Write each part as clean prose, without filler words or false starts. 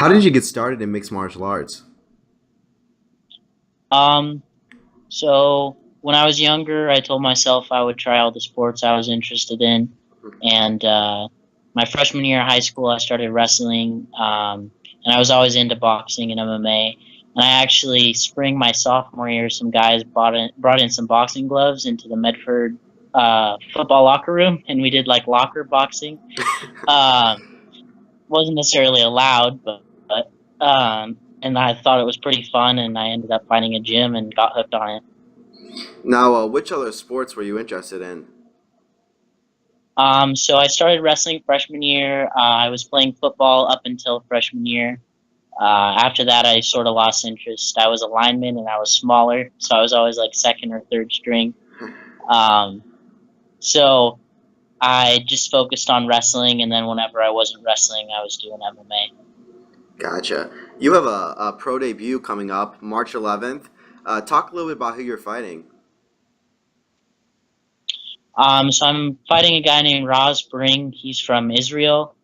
How did you get started in mixed martial arts? Um, so when I was younger, I told myself I would try all the sports I was interested in, and my freshman year of high school, I started wrestling, and I was always into boxing and MMA. And I actually, spring my sophomore year, some guys brought in some boxing gloves into the Medford football locker room, and we did like locker boxing. Um, wasn't necessarily allowed, but and I thought it was pretty fun, and I ended up finding a gym and got hooked on it. Now, which other sports were you interested in? So I started wrestling freshman year. I was playing football up until freshman year. After that, I sort of lost interest. I was a lineman and I was smaller, so I was always like second or third string. Um, so I just focused on wrestling, and then whenever I wasn't wrestling, I was doing MMA. Gotcha. You have a pro debut coming up March 11th. Talk a little bit about who you're fighting. So I'm fighting a guy named Raz Bring. He's from Israel.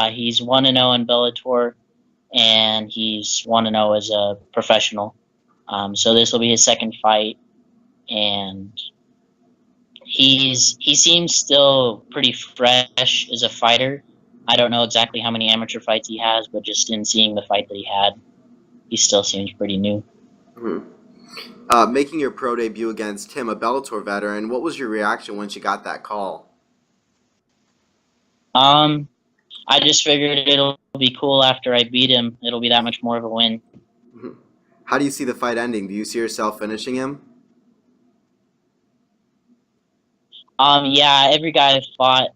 He's 1-0 in Bellator, and he's 1-0 as a professional. So this will be his second fight, and he seems still pretty fresh as a fighter. I don't know exactly how many amateur fights he has, but just in seeing the fight that he had, he still seems pretty new. Hmm. Making your pro debut against him, a Bellator veteran, what was your reaction once you got that call? Um, I just figured it'll be cool after I beat him. It'll be that much more of a win. Mhm. How do you see the fight ending? Do you see yourself finishing him? Yeah, every guy I've fought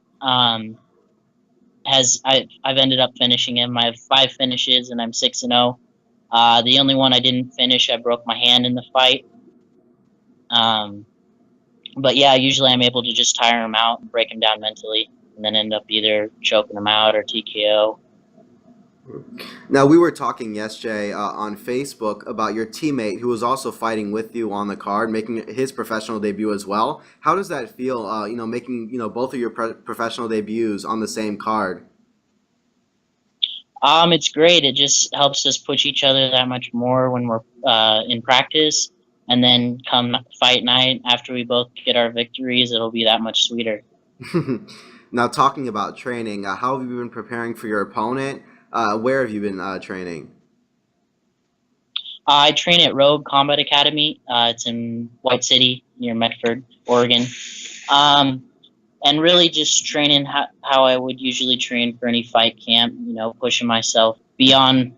I've ended up finishing him. I have 5 finishes and I'm 6-0. The only one I didn't finish, I broke my hand in the fight. Um, but yeah, usually I'm able to just tire him out and break him down mentally, and then end up either choking him out or TKO. Now, we were talking yesterday on Facebook about your teammate who was also fighting with you on the card, making his professional debut as well. How does that feel, making, both of your professional debuts on the same card? It's great. It just helps us push each other that much more when we're in practice, and then come fight night after we both get our victories, it'll be that much sweeter. Now, talking about training, how have you been preparing for your opponent? Where have you been training? I train at Rogue Combat Academy. It's in White City near Medford, Oregon. Um, and really just training how I would usually train for any fight camp, pushing myself beyond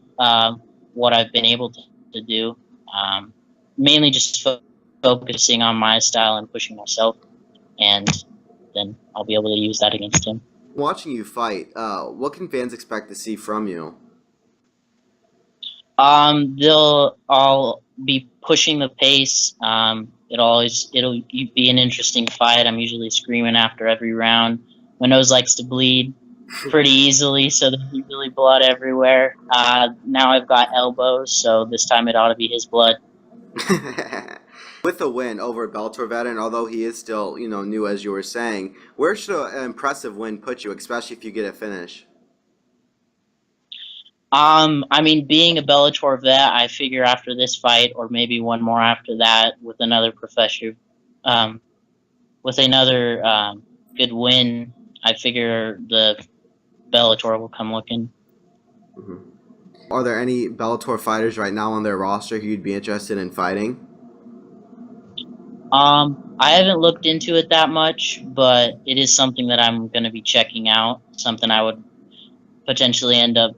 what I've been able to do. Um, Mainly just focusing on my style and pushing myself, and then I'll be able to use that against him. Watching you fight, what can fans expect to see from you? They'll all be pushing the pace. It'll be an interesting fight. I'm usually screaming after every round. My nose likes to bleed pretty easily, so there's usually blood everywhere. Now I've got elbows, so this time it ought to be his blood. With a win over Bellator veteran, although he is still, new as you were saying, where should an impressive win put you, especially if you get a finish? I mean, being a Bellator vet, I figure after this fight, or maybe one more after that, um, with another good win, I figure the Bellator will come looking. Mhm. Are there any Bellator fighters right now on their roster who you'd be interested in fighting? I haven't looked into it that much, but it is something that I'm going to be checking out. Something I would potentially end up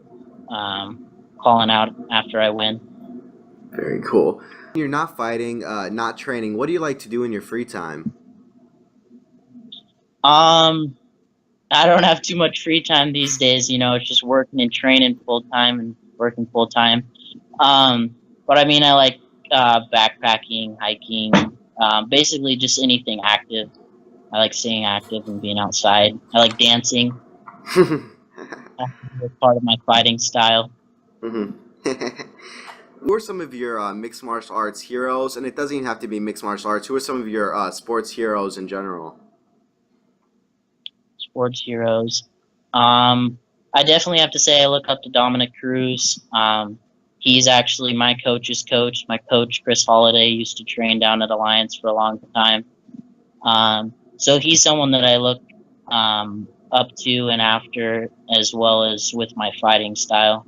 um, calling out after I win. Very cool. When you're not fighting, not training, what do you like to do in your free time? Um, I don't have too much free time these days. It's just working and training full time and working full time. But I mean, I like backpacking, hiking, basically just anything active. I like staying active and being outside. I like dancing. That's part of my fighting style. Mhm. Who are some of your mixed martial arts heroes? And it doesn't even have to be mixed martial arts. Who are some of your sports heroes in general? Sports heroes. Um, I definitely have to say I look up to Dominic Cruz. He's actually my coach's coach. My coach, Chris Holiday, used to train down at Alliance for a long time. So he's someone that I look up to and after, as well as with my fighting style.